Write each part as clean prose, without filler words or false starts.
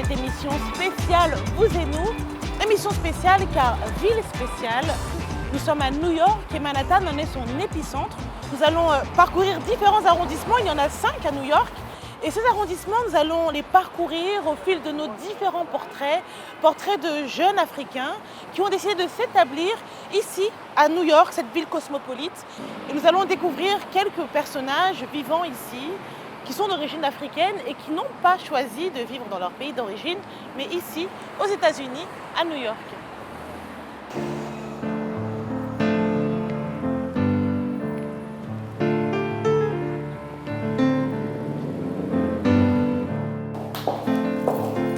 cette émission spéciale Vous et nous. Émission spéciale car ville spéciale. Nous sommes à New York et Manhattan en est son épicentre. Nous allons parcourir différents arrondissements, il y en a 5 à New York. Et ces arrondissements, nous allons les parcourir au fil de nos différents portraits de jeunes Africains qui ont décidé de s'établir ici à New York, cette ville cosmopolite. Et nous allons découvrir quelques personnages vivant ici, qui sont d'origine africaine et qui n'ont pas choisi de vivre dans leur pays d'origine, mais ici, aux États-Unis, à New York.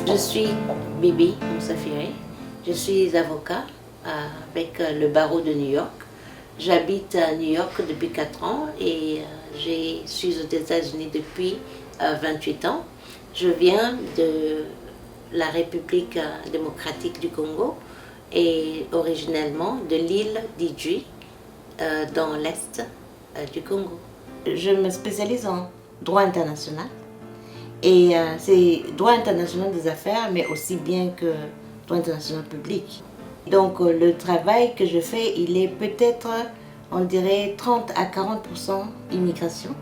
Je suis Bibi Moussafiri, je suis avocat avec le barreau de New York. J'habite à New York depuis 4 ans et je suis aux États-Unis depuis 28 ans. Je viens de la République démocratique du Congo et originellement de l'île d'Idjwi dans l'est du Congo. Je me spécialise en droit international. Et c'est droit international des affaires, mais aussi bien que droit international public. Donc le travail que je fais, il est peut-être, on dirait, 30 à 40% immigration.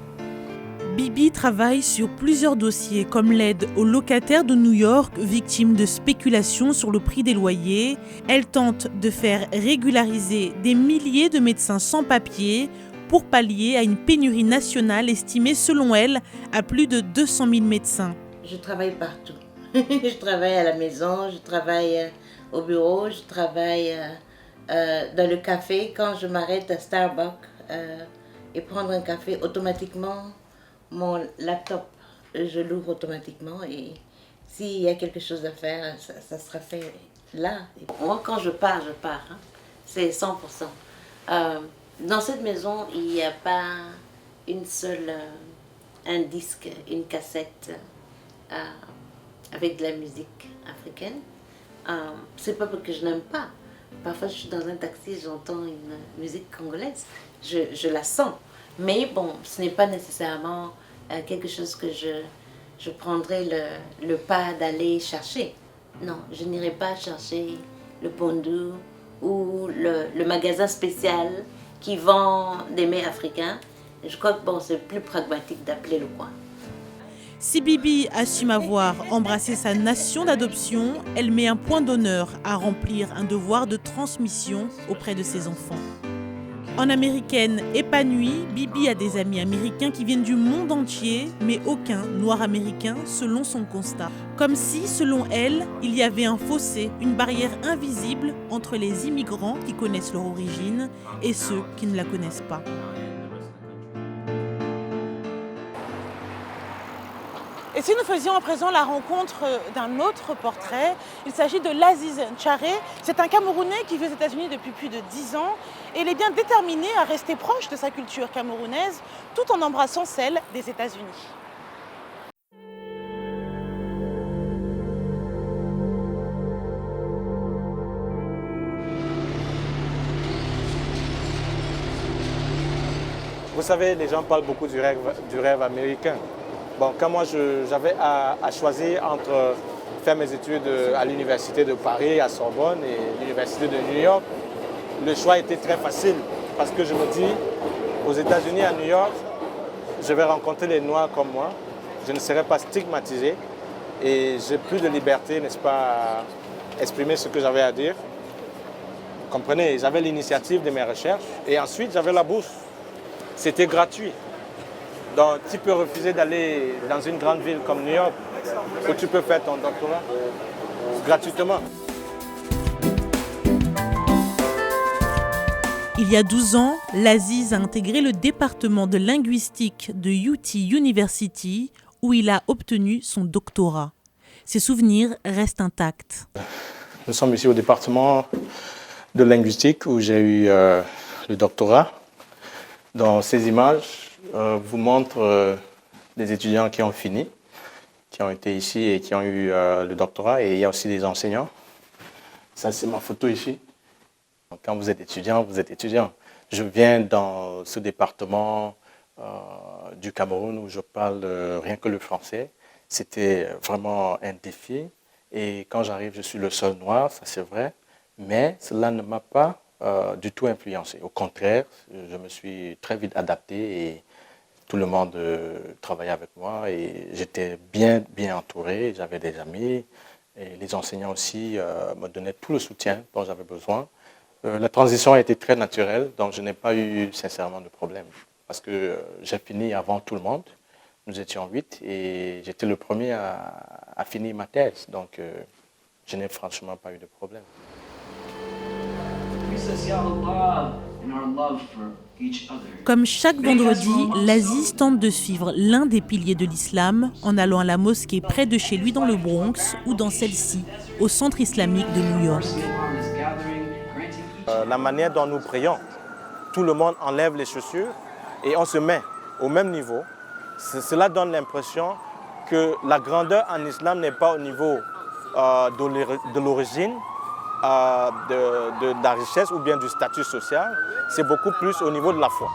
Bibi travaille sur plusieurs dossiers, comme l'aide aux locataires de New York victimes de spéculation sur le prix des loyers. Elle tente de faire régulariser des milliers de médecins sans papier pour pallier à une pénurie nationale estimée, selon elle, à plus de 200 000 médecins. Je travaille partout. Je travaille à la maison, je travaille au bureau, je travaille dans le café. Quand je m'arrête à Starbucks et prendre un café, automatiquement, mon laptop, je l'ouvre automatiquement. Et s'il y a quelque chose à faire, ça sera fait là. Moi, quand je pars, hein. C'est 100%. Dans cette maison, il n'y a pas un disque, une cassette avec de la musique africaine. C'est pas parce que je n'aime pas. Parfois, je suis dans un taxi, j'entends une musique congolaise. Je la sens. Mais bon, ce n'est pas nécessairement quelque chose que je prendrais le pas d'aller chercher. Non, je n'irai pas chercher le Pondu ou le magasin spécial qui vend des mets africains. Je crois que c'est plus pragmatique d'appeler le coin. Si Bibi assume avoir embrassé sa nation d'adoption, elle met un point d'honneur à remplir un devoir de transmission auprès de ses enfants. En américaine épanouie, Bibi a des amis américains qui viennent du monde entier, mais aucun noir américain selon son constat. Comme si, selon elle, il y avait un fossé, une barrière invisible entre les immigrants qui connaissent leur origine et ceux qui ne la connaissent pas. Et si nous faisions à présent la rencontre d'un autre portrait, il s'agit de Laziz Ntcharé. C'est un Camerounais qui vit aux États-Unis depuis plus de 10 ans et il est bien déterminé à rester proche de sa culture camerounaise tout en embrassant celle des États-Unis. Vous savez, les gens parlent beaucoup du rêve américain. Bon, quand moi j'avais à choisir entre faire mes études à l'université de Paris, à Sorbonne et l'université de New York, le choix était très facile parce que je me dis, aux États-Unis, à New York, je vais rencontrer les Noirs comme moi, je ne serai pas stigmatisé et j'ai plus de liberté, n'est-ce pas, à exprimer ce que j'avais à dire. Vous comprenez, j'avais l'initiative de mes recherches et ensuite j'avais la bourse. C'était gratuit. Donc tu peux refuser d'aller dans une grande ville comme New York où tu peux faire ton doctorat gratuitement. Il y a 12 ans, Laziz a intégré le département de linguistique de UT University où il a obtenu son doctorat. Ses souvenirs restent intacts. Nous sommes ici au département de linguistique où j'ai eu le doctorat. Dans ces images, vous montre des étudiants qui ont fini, qui ont été ici et qui ont eu le doctorat. Et il y a aussi des enseignants. Ça, c'est ma photo ici. Quand vous êtes étudiant, vous êtes étudiant. Je viens dans ce département du Cameroun où je parle rien que le français. C'était vraiment un défi. Et quand j'arrive, je suis le seul noir, ça c'est vrai. Mais cela ne m'a pas du tout influencé. Au contraire, je me suis très vite adapté et tout le monde travaillait avec moi et j'étais bien entouré. J'avais des amis et les enseignants aussi me donnaient tout le soutien dont j'avais besoin. La transition a été très naturelle, donc je n'ai pas eu sincèrement de problème parce que j'ai fini avant tout le monde. Nous étions 8 et j'étais le premier à finir ma thèse, donc je n'ai franchement pas eu de problème. Comme chaque vendredi, l'Aziz tente de suivre l'un des piliers de l'islam en allant à la mosquée près de chez lui dans le Bronx ou dans celle-ci, au centre islamique de New York. La manière dont nous prions, tout le monde enlève les chaussures et on se met au même niveau. Cela donne l'impression que la grandeur en islam n'est pas au niveau de l'origine, de la richesse ou bien du statut social, c'est beaucoup plus au niveau de la foi.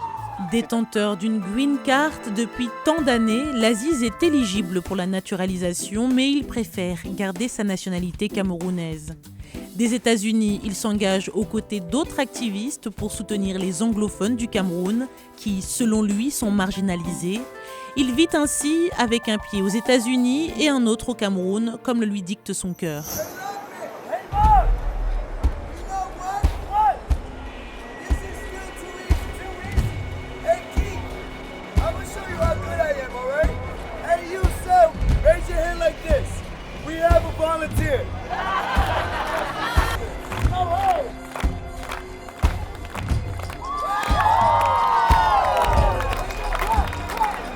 Détenteur d'une green card depuis tant d'années, l'Aziz est éligible pour la naturalisation, mais il préfère garder sa nationalité camerounaise. Des États-Unis, il s'engage aux côtés d'autres activistes pour soutenir les anglophones du Cameroun, qui, selon lui, sont marginalisés. Il vit ainsi avec un pied aux États-Unis et un autre au Cameroun, comme le lui dicte son cœur.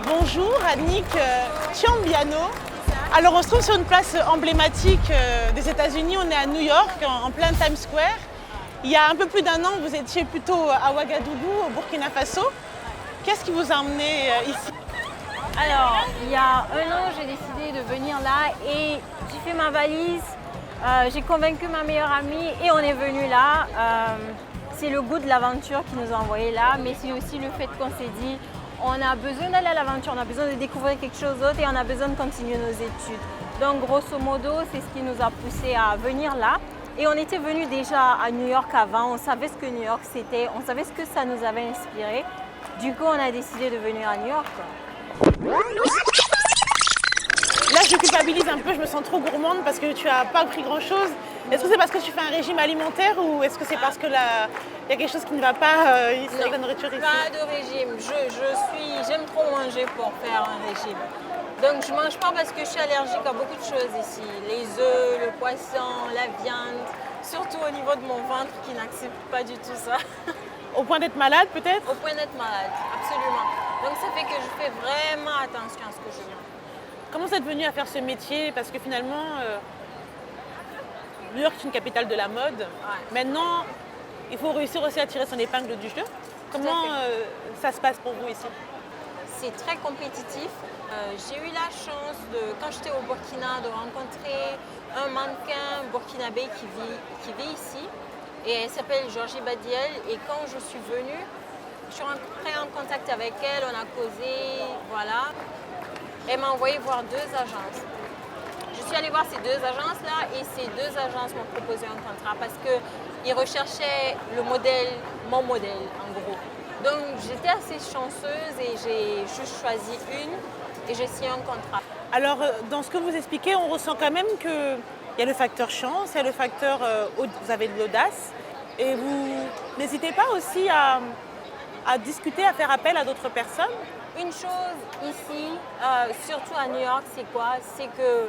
Bonjour, Annick Chiambiano. Alors on se trouve sur une place emblématique des États-Unis, on est à New York, en plein Times Square. Il y a un peu plus d'un an, vous étiez plutôt à Ouagadougou, au Burkina Faso. Qu'est-ce qui vous a emmené ici? Alors, il y a un an, j'ai décidé de venir là et j'ai fait ma valise, j'ai convaincu ma meilleure amie et on est venu là. C'est le goût de l'aventure qui nous a envoyés là, mais c'est aussi le fait qu'on s'est dit on a besoin d'aller à l'aventure, on a besoin de découvrir quelque chose d'autre et on a besoin de continuer nos études. Donc grosso modo, c'est ce qui nous a poussé à venir là. Et on était venu déjà à New York avant, on savait ce que New York c'était, on savait ce que ça nous avait inspiré. Du coup, on a décidé de venir à New York. Là, je culpabilise un peu, je me sens trop gourmande parce que tu n'as pas pris grand-chose. Est-ce que c'est parce que tu fais un régime alimentaire ou est-ce que c'est parce que il y a quelque chose qui ne va pas ici avec la nourriture ici? Pas de régime. J'aime trop manger pour faire un régime. Donc je ne mange pas parce que je suis allergique à beaucoup de choses ici. Les œufs, le poisson, la viande, surtout au niveau de mon ventre qui n'accepte pas du tout ça. Au point d'être malade peut-être? Au point d'être malade, absolument. Donc ça fait que je fais vraiment attention à ce que je mange. Comment vous êtes venu à faire ce métier? Parce que finalement, New York est une capitale de la mode. Ouais. Maintenant, il faut réussir aussi à tirer son épingle du jeu. Comment ça se passe pour vous ici? C'est très compétitif. J'ai eu la chance, quand j'étais au Burkina, de rencontrer un mannequin burkinabé qui vit ici. Et elle s'appelle Georgie Badiel. Et quand je suis venue, je suis rentrée en contact avec elle, on a causé, voilà. Elle m'a envoyé voir 2 agences. Je suis allée voir ces 2 agences-là et ces 2 agences m'ont proposé un contrat parce qu'ils recherchaient mon modèle en gros. Donc j'étais assez chanceuse et j'ai juste choisi une et j'ai signé un contrat. Alors dans ce que vous expliquez, on ressent quand même qu'il y a le facteur chance, il y a le facteur vous avez de l'audace et vous n'hésitez pas aussi à discuter, à faire appel à d'autres personnes. Une chose ici, surtout à New York, c'est quoi? C'est que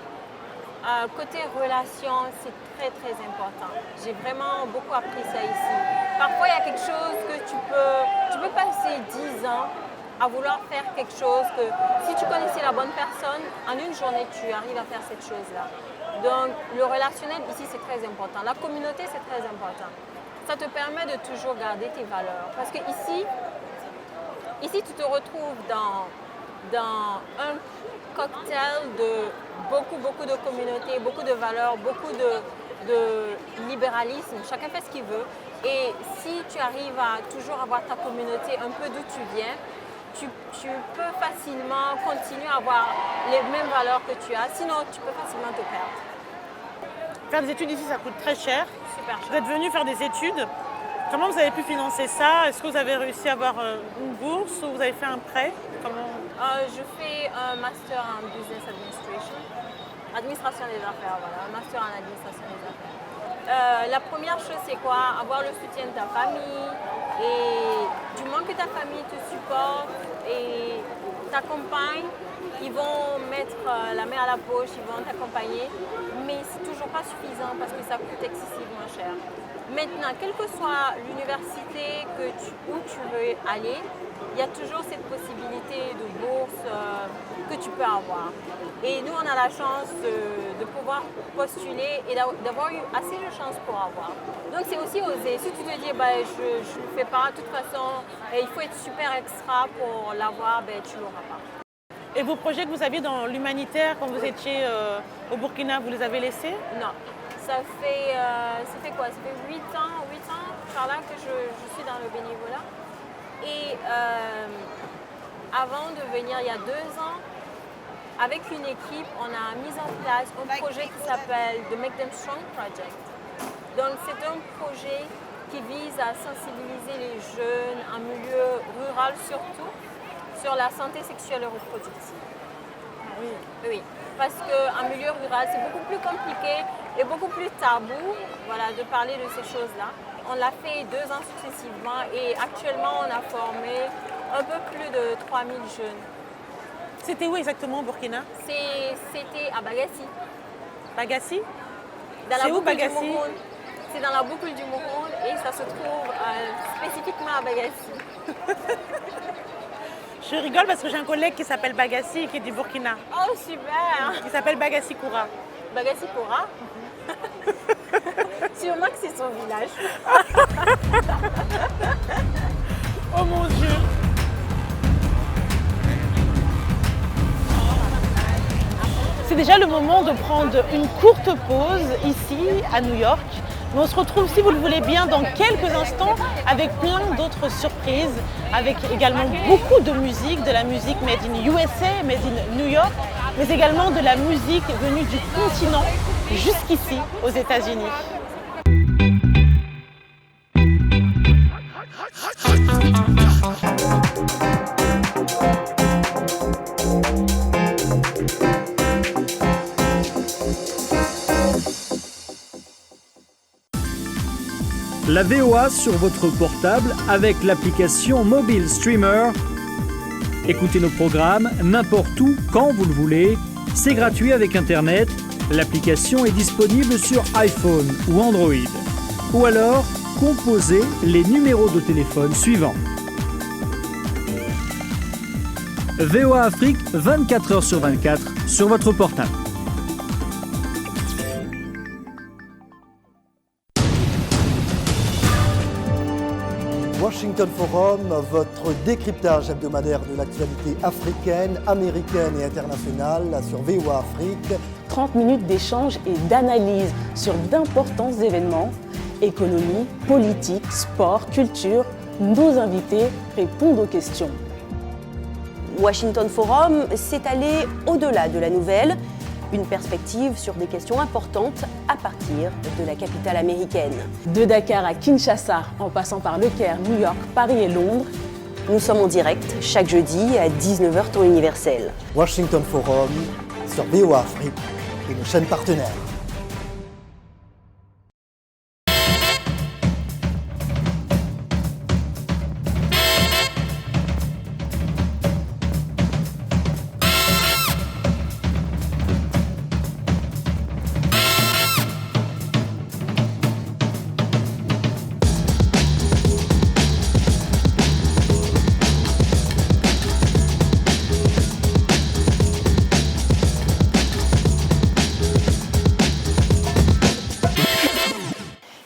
côté relation, c'est très très important. J'ai vraiment beaucoup appris ça ici. Parfois, il y a quelque chose que tu peux passer 10 ans à vouloir faire quelque chose que si tu connaissais la bonne personne, en une journée, tu arrives à faire cette chose-là. Donc, le relationnel ici, c'est très important. La communauté, c'est très important. Ça te permet de toujours garder tes valeurs. Parce que ici, tu te retrouves dans un cocktail de beaucoup de communautés, beaucoup de valeurs, beaucoup de libéralisme. Chacun fait ce qu'il veut. Et si tu arrives à toujours avoir ta communauté un peu d'où tu viens, tu peux facilement continuer à avoir les mêmes valeurs que tu as. Sinon, tu peux facilement te perdre. Faire des études ici, ça coûte très cher. Super Vous cher. êtes venu faire des études. Comment vous avez pu financer ça? Est-ce que vous avez réussi à avoir une bourse ou vous avez fait un prêt? Je fais un master en business administration, administration des affaires, voilà, un master en administration des affaires. La première chose, c'est quoi? Avoir le soutien de ta famille, et du moment que ta famille te supporte et t'accompagne, ils vont mettre la main à la poche, ils vont t'accompagner, mais c'est toujours pas suffisant parce que ça coûte excessivement cher. Maintenant, quelle que soit l'université où tu veux aller, il y a toujours cette possibilité de bourse que tu peux avoir. Et nous, on a la chance de pouvoir postuler et d'avoir eu assez de chance pour avoir. Donc, c'est aussi oser. Si tu te dis, bah, je ne le fais pas, de toute façon, il faut être super extra pour l'avoir, ben, tu ne l'auras pas. Et vos projets que vous aviez dans l'humanitaire quand vous étiez au Burkina, vous les avez laissés? Non. Ça fait quoi? Ça fait 8 ans par là que je suis dans le bénévolat. Et avant de venir, il y a 2 ans, avec une équipe, on a mis en place un projet qui s'appelle The Make Them Strong Project. Donc c'est un projet qui vise à sensibiliser les jeunes en milieu rural surtout sur la santé sexuelle et reproductive. Oui, parce qu'en milieu rural, c'est beaucoup plus compliqué et beaucoup plus tabou, voilà, de parler de ces choses-là. On l'a fait 2 ans successivement et actuellement, on a formé un peu plus de 3000 jeunes. C'était où exactement au Burkina? C'était à Bagassi. Bagassi? C'est où Bagassi? C'est dans la boucle du Mouroun et ça se trouve spécifiquement à Bagassi. Je rigole parce que j'ai un collègue qui s'appelle Bagassi qui est du Burkina. Oh, super! Il s'appelle Bagassi Koura. Bagassi Koura? Sûrement que c'est son village. Oh mon Dieu! C'est déjà le moment de prendre une courte pause ici à New York. Mais on se retrouve, si vous le voulez bien, dans quelques instants avec plein d'autres surprises, avec également beaucoup de musique, de la musique made in USA, made in New York, mais également de la musique venue du continent jusqu'ici aux États-Unis. La VOA sur votre portable avec l'application Mobile Streamer. Écoutez nos programmes n'importe où, quand vous le voulez. C'est gratuit avec Internet. L'application est disponible sur iPhone ou Android. Ou alors, composez les numéros de téléphone suivants. VOA Afrique, 24 heures sur 24 sur votre portable. Washington Forum, votre décryptage hebdomadaire de l'actualité africaine, américaine et internationale sur VOA Afrique. 30 minutes d'échange et d'analyse sur d'importants événements, économie, politique, sport, culture. Nos invités répondent aux questions. Washington Forum s'est allé au-delà de la nouvelle, une perspective sur des questions importantes à partir de la capitale américaine. De Dakar à Kinshasa, en passant par Le Caire, New York, Paris et Londres. Nous sommes en direct chaque jeudi à 19h temps universel. Washington Forum sur VOA Afrique et nos chaînes partenaires.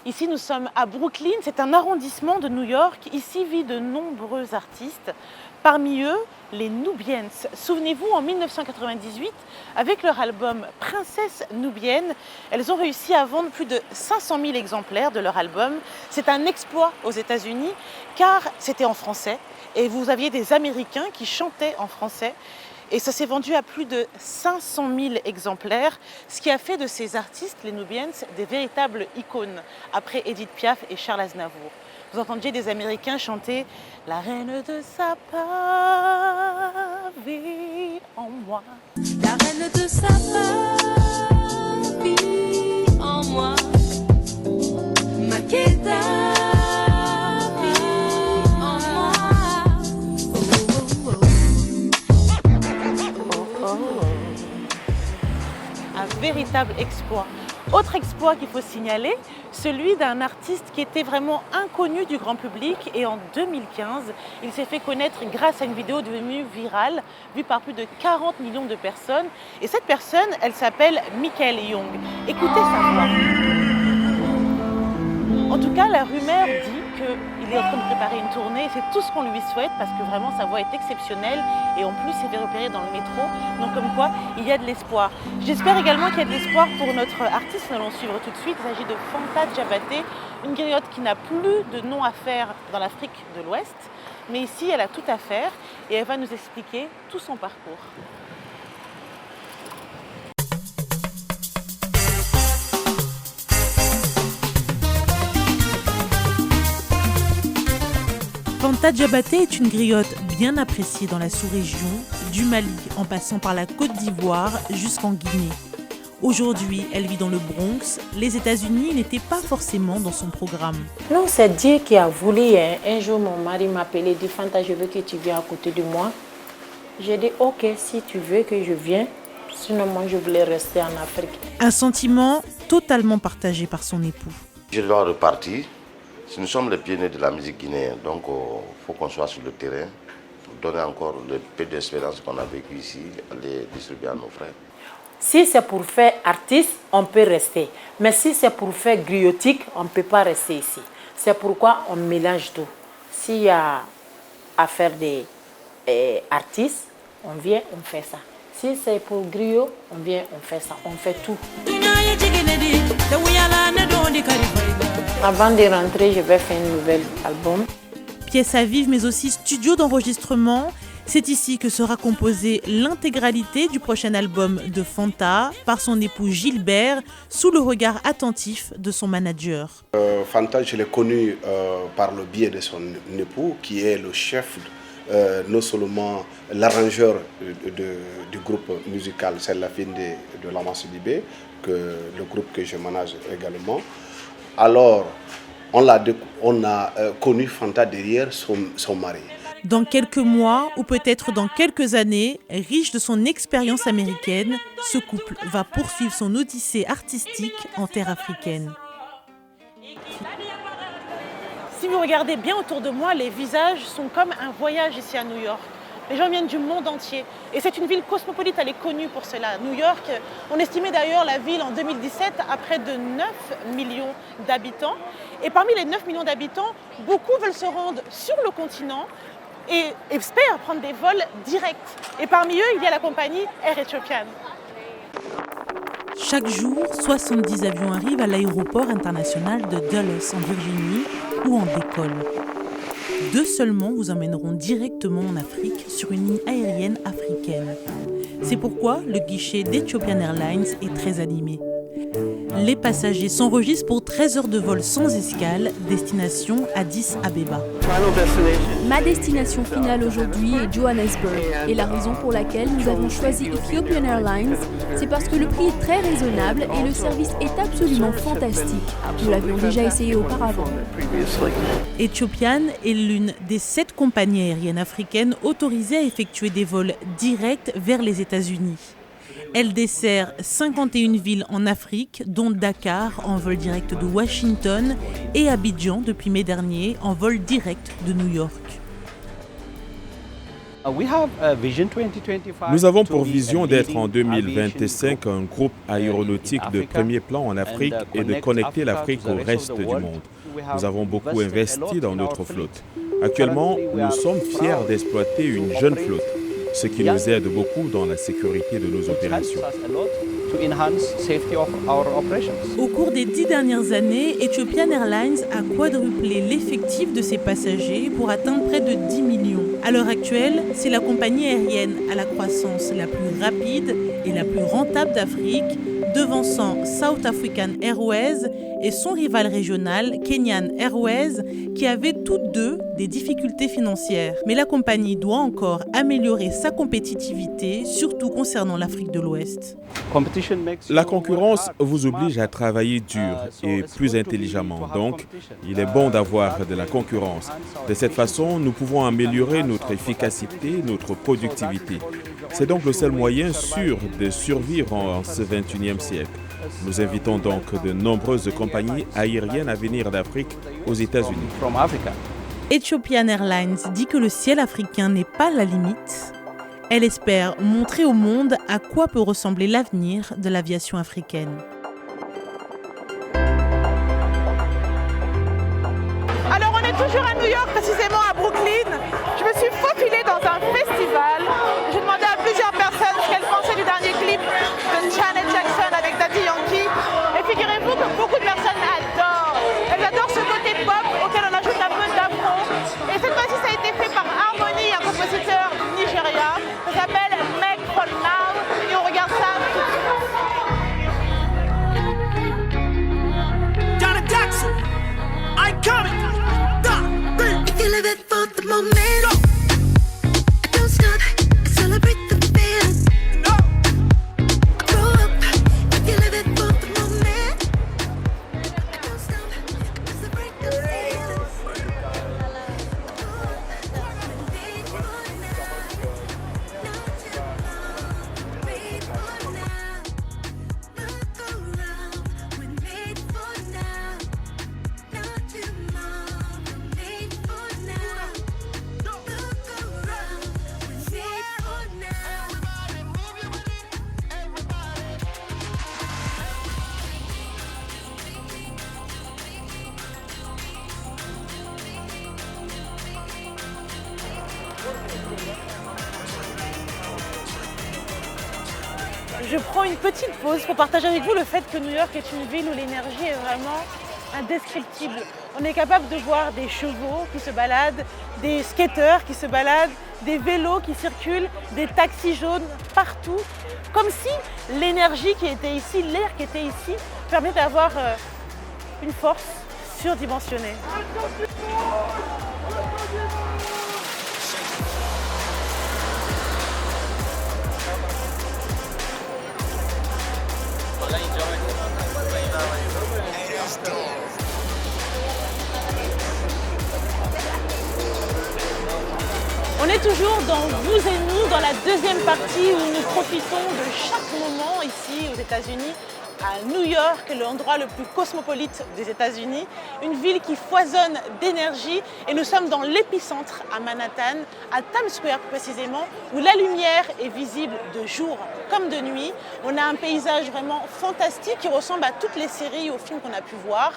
Ici, nous sommes à Brooklyn, c'est un arrondissement de New York. Ici vivent de nombreux artistes, parmi eux les Nubians. Souvenez-vous, en 1998, avec leur album Princesse Nubienne, elles ont réussi à vendre plus de 500 000 exemplaires de leur album. C'est un exploit aux États-Unis car c'était en français et vous aviez des Américains qui chantaient en français. Et ça s'est vendu à plus de 500 000 exemplaires, ce qui a fait de ces artistes, les Nubians, des véritables icônes, après Edith Piaf et Charles Aznavour. Vous entendiez des Américains chanter « La reine de Saba vit en moi ». La reine de Saba vit en moi. Makeda vit en moi. Un véritable exploit. Autre exploit qu'il faut signaler, celui d'un artiste qui était vraiment inconnu du grand public et en 2015, il s'est fait connaître grâce à une vidéo devenue virale, vue par plus de 40 millions de personnes. Et cette personne, elle s'appelle Michael Young. Écoutez sa voix. En tout cas, la rumeur dit qu'il est en train de préparer une tournée. C'est tout ce qu'on lui souhaite parce que vraiment sa voix est exceptionnelle et en plus il s'est fait repérer dans le métro. Donc comme quoi, il y a de l'espoir. J'espère également qu'il y a de l'espoir pour notre artiste. Nous allons suivre tout de suite. Il s'agit de Fanta Diabaté, une griotte qui n'a plus de nom à faire dans l'Afrique de l'Ouest. Mais ici, elle a tout à faire et elle va nous expliquer tout son parcours. Fanta Diabaté est une griotte bien appréciée dans la sous-région, du Mali en passant par la Côte d'Ivoire jusqu'en Guinée. Aujourd'hui, elle vit dans le Bronx. Les États-Unis n'étaient pas forcément dans son programme. Non, c'est Dieu qui a voulu. Un jour, mon mari m'a appelé et dit « Fanta, je veux que tu viennes à côté de moi ». J'ai dit « Ok, si tu veux que je vienne, sinon moi je voulais rester en Afrique ». Un sentiment totalement partagé par son époux. Je dois repartir. Nous sommes les pionniers de la musique guinéenne, donc il faut qu'on soit sur le terrain pour donner encore le peu d'expérience qu'on a vécu ici, aller distribuer à nos frères. Si c'est pour faire artiste, on peut rester. Mais si c'est pour faire griotique, on ne peut pas rester ici. C'est pourquoi on mélange tout. S'il y a à faire des artistes, on vient, on fait ça. Si c'est pour griot, on vient, on fait ça. On fait tout. Avant de rentrer, je vais faire un nouvel album. Pièce à vivre, mais aussi studio d'enregistrement. C'est ici que sera composée l'intégralité du prochain album de Fanta par son époux Gilbert, sous le regard attentif de son manager. Fanta, je l'ai connu par le biais de son époux, qui est le chef, non seulement l'arrangeur du groupe musical C'est la fin de Lama Sidibé, que le groupe que je manage également. Alors, on a connu Fanta derrière son mari. Dans quelques mois ou peut-être dans quelques années, riche de son expérience américaine, ce couple va poursuivre son odyssée artistique en terre africaine. Si vous regardez bien autour de moi, les visages sont comme un voyage ici à New York. Les gens viennent du monde entier. Et c'est une ville cosmopolite, elle est connue pour cela. New York, on estimait d'ailleurs la ville en 2017 à près de 9 millions d'habitants. Et parmi les 9 millions d'habitants, beaucoup veulent se rendre sur le continent et espèrent prendre des vols directs. Et parmi eux, il y a la compagnie Air Ethiopian. Chaque jour, 70 avions arrivent à l'aéroport international de Dulles en Virginie où on décolle. 2 seulement vous emmèneront directement en Afrique sur une ligne aérienne africaine. C'est pourquoi le guichet d'Ethiopian Airlines est très animé. Les passagers s'enregistrent pour 13 heures de vol sans escale, destination Addis Abeba. Ma destination finale aujourd'hui est Johannesburg. Et la raison pour laquelle nous avons choisi Ethiopian Airlines, c'est parce que le prix est très raisonnable et le service est absolument fantastique. Nous l'avions déjà essayé auparavant. Ethiopian est l'une des 7 compagnies aériennes africaines autorisées à effectuer des vols directs vers les États-Unis. Elle dessert 51 villes en Afrique, dont Dakar en vol direct de Washington et Abidjan depuis mai dernier en vol direct de New York. Nous avons pour vision d'être en 2025 un groupe aéronautique de premier plan en Afrique et de connecter l'Afrique au reste du monde. Nous avons beaucoup investi dans notre flotte. Actuellement, nous sommes fiers d'exploiter une jeune flotte, ce qui nous aide beaucoup dans la sécurité de nos opérations. Au cours des 10 dernières années, Ethiopian Airlines a quadruplé l'effectif de ses passagers pour atteindre près de 10 millions, À l'heure actuelle, c'est la compagnie aérienne à la croissance la plus rapide et la plus rentable d'Afrique, devançant South African Airways et son rival régional, Kenyan Airways, qui avaient toutes deux des difficultés financières. Mais la compagnie doit encore améliorer sa compétitivité, surtout concernant l'Afrique de l'Ouest. La concurrence vous oblige à travailler dur et plus intelligemment. Donc, il est bon d'avoir de la concurrence. De cette façon, nous pouvons améliorer notre efficacité, notre productivité. C'est donc le seul moyen sûr de survivre en ce 21e siècle. Nous invitons donc de nombreuses compagnies aériennes à venir d'Afrique aux États-Unis. Ethiopian Airlines dit que le ciel africain n'est pas la limite. Elle espère montrer au monde à quoi peut ressembler l'avenir de l'aviation africaine. Alors on est toujours à New York, précisément à Brooklyn. Je me suis faufilée dans un festival. J'ai demandé à plusieurs personnes ce qu'elles pensaient du dernier clip de Janet Jackson avec Daddy Yankee. Et figurez-vous que beaucoup de personnes adorent. Elles adorent ce côté pop auquel on ajoute un peu d'afro. Et cette fois-ci, ça a été fait par Harmony, un compositeur du Nigeria. Ça s'appelle Make for Now. Et on regarde ça. Janet Jackson, iconic. If you live it for the moment, don't stop, celebrate the feeling. Grow up, if you live it for the moment, don't stop, celebrate the feeling. Wait for now, not tomorrow. Wait for now, look around. We're made for now, not tomorrow. Made for now, look around. We're made for now. Je prends une petite pause pour partager avec vous le fait que New York est une ville où l'énergie est vraiment indescriptible. On est capable de voir des chevaux qui se baladent, des skateurs qui se baladent, des vélos qui circulent, des taxis jaunes partout. Comme si l'énergie qui était ici, l'air qui était ici, permet d'avoir une force surdimensionnée. On est toujours dans Vous et nous, dans la deuxième partie où nous profitons de chaque moment ici aux États-Unis, à New York, l'endroit le plus cosmopolite des États-Unis, une ville qui foisonne d'énergie, et nous sommes dans l'épicentre à Manhattan, à Times Square précisément, où la lumière est visible de jour comme de nuit. On a un paysage vraiment fantastique qui ressemble à toutes les séries ou films qu'on a pu voir.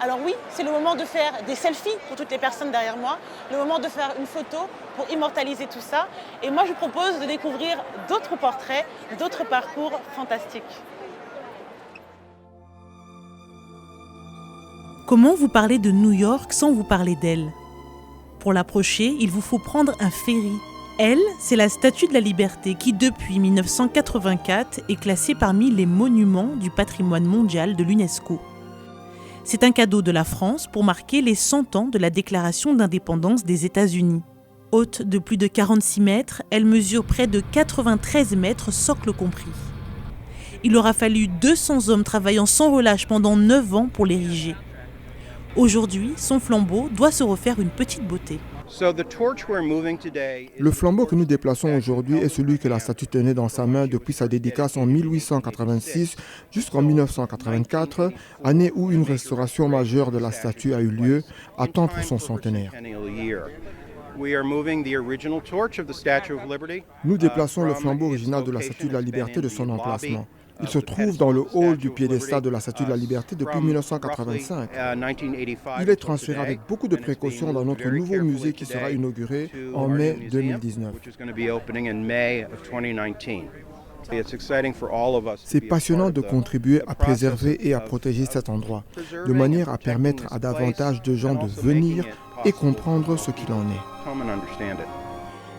Alors oui, c'est le moment de faire des selfies pour toutes les personnes derrière moi, le moment de faire une photo pour immortaliser tout ça. Et moi, je vous propose de découvrir d'autres portraits, d'autres parcours fantastiques. Comment vous parler de New York sans vous parler d'elle? Pour l'approcher, il vous faut prendre un ferry. Elle, c'est la Statue de la Liberté qui, depuis 1984, est classée parmi les monuments du patrimoine mondial de l'UNESCO. C'est un cadeau de la France pour marquer les 100 ans de la déclaration d'indépendance des États-Unis. Haute de plus de 46 mètres, elle mesure près de 93 mètres, socle compris. Il aura fallu 200 hommes travaillant sans relâche pendant 9 ans pour l'ériger. Aujourd'hui, son flambeau doit se refaire une petite beauté. Le flambeau que nous déplaçons aujourd'hui est celui que la statue tenait dans sa main depuis sa dédicace en 1886 jusqu'en 1984, année où une restauration majeure de la statue a eu lieu, à temps pour son centenaire. Nous déplaçons le flambeau original de la Statue de la Liberté de son emplacement. Il se trouve dans le hall du piédestal de la Statue de la Liberté depuis 1985. Il est transféré avec beaucoup de précautions dans notre nouveau musée qui sera inauguré en mai 2019. C'est passionnant de contribuer à préserver et à protéger cet endroit, de manière à permettre à davantage de gens de venir et comprendre ce qu'il en est.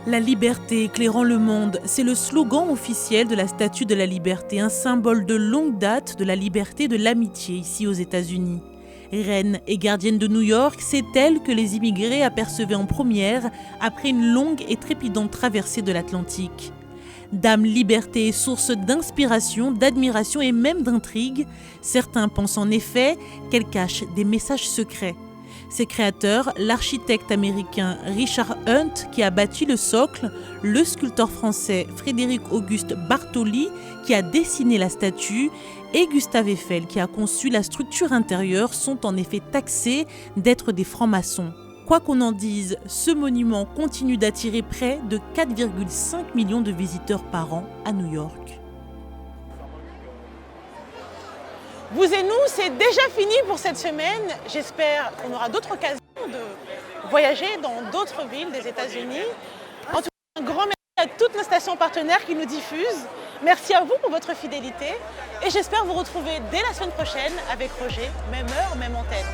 La liberté éclairant le monde, c'est le slogan officiel de la Statue de la Liberté, un symbole de longue date de la liberté et de l'amitié ici aux États-Unis. Reine et gardienne de New York, c'est elle que les immigrés apercevaient en première après une longue et trépidante traversée de l'Atlantique. Dame liberté est source d'inspiration, d'admiration et même d'intrigue, certains pensent en effet qu'elle cache des messages secrets. Ses créateurs, l'architecte américain Richard Hunt qui a bâti le socle, le sculpteur français Frédéric-Auguste Bartholdi qui a dessiné la statue et Gustave Eiffel qui a conçu la structure intérieure sont en effet taxés d'être des francs-maçons. Quoi qu'on en dise, ce monument continue d'attirer près de 4,5 millions de visiteurs par an à New York. Vous et nous, c'est déjà fini pour cette semaine. J'espère qu'on aura d'autres occasions de voyager dans d'autres villes des États-Unis. En tout cas, un grand merci à toutes nos stations partenaires qui nous diffusent. Merci à vous pour votre fidélité. Et j'espère vous retrouver dès la semaine prochaine avec Roger, même heure, même antenne.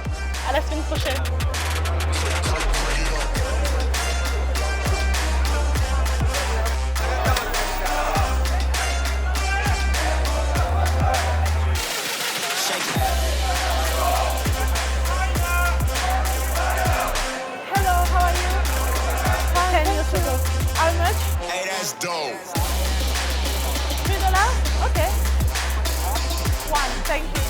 À la semaine prochaine. Dope. $3? Okay. One, thank you.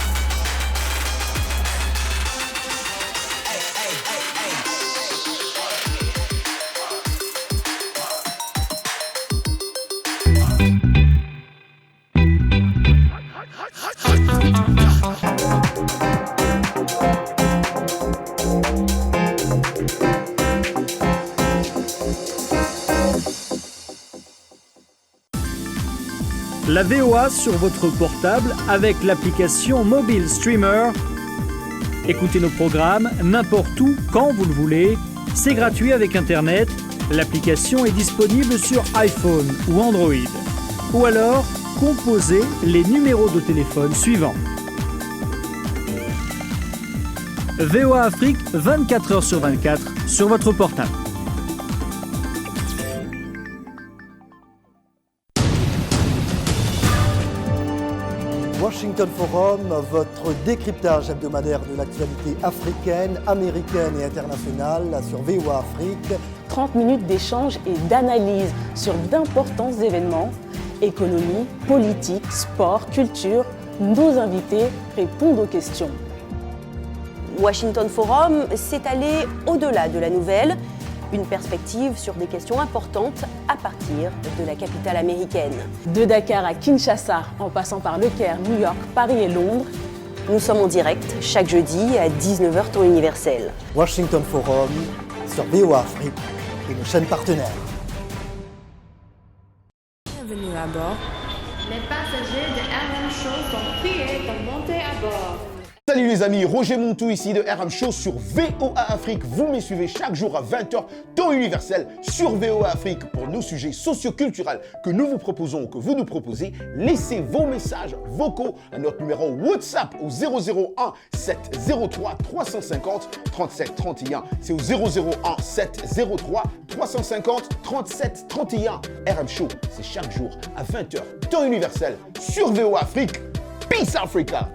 La VOA sur votre portable avec l'application Mobile Streamer. Écoutez nos programmes n'importe où, quand vous le voulez. C'est gratuit avec Internet. L'application est disponible sur iPhone ou Android. Ou alors, composez les numéros de téléphone suivants. VOA Afrique, 24 heures sur 24 sur votre portable. Washington Forum, votre décryptage hebdomadaire de l'actualité africaine, américaine et internationale sur VOA Afrique. 30 minutes d'échange et d'analyse sur d'importants événements, économie, politique, sport, culture. Nos invités répondent aux questions. Washington Forum, c'est aller au-delà de la nouvelle, une perspective sur des questions importantes à partir de la capitale américaine. De Dakar à Kinshasa, en passant par Le Caire, New York, Paris et Londres, nous sommes en direct chaque jeudi à 19h temps universel. Washington Forum sur VOA Afrique et nos chaînes partenaires. Bienvenue à bord. Les passagers de RM Show sont priés de monter à bord. Salut les amis, Roger Montou ici de RM Show sur VOA Afrique. Vous me suivez chaque jour à 20h, temps universel sur VOA Afrique pour nos sujets socioculturels que nous vous proposons ou que vous nous proposez. Laissez vos messages vocaux à notre numéro WhatsApp au 001 703 350 37 31. C'est au 001 703 350 37 31. RM Show, c'est chaque jour à 20h, temps universel sur VOA Afrique. Peace Africa!